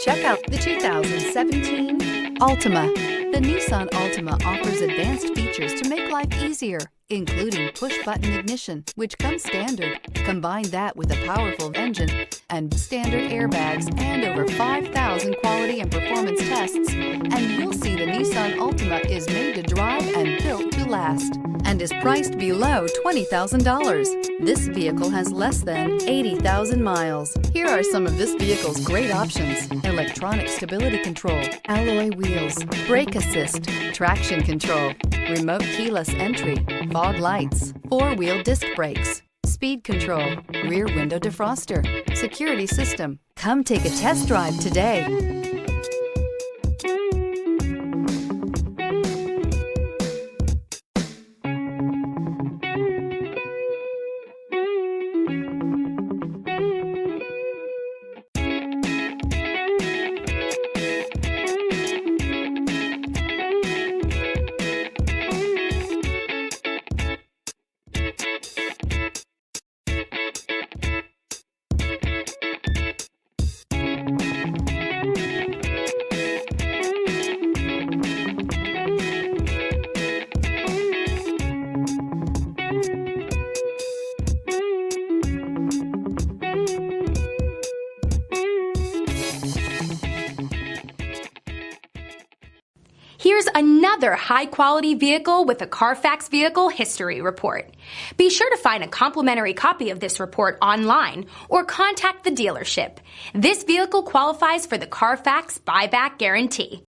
Check out the 2017 Altima. The Nissan Altima offers advanced features to make life easier, including push-button ignition, which comes standard. Combine that with a powerful engine and standard airbags and over 5,000 quality and performance tests, and you'll see the Nissan Altima is made to drive and built to last, and is priced below $20,000. This vehicle has less than 80,000 miles. Here are some of this vehicle's great options: electronic stability control, alloy wheels, brake assist, traction control, remote keyless entry, fog lights, four-wheel disc brakes, speed control, rear window defroster, security system. Come take a test drive today. Here's another high-quality vehicle with a Carfax Vehicle History Report. Be sure to find a complimentary copy of this report online or contact the dealership. This vehicle qualifies for the Carfax Buyback Guarantee.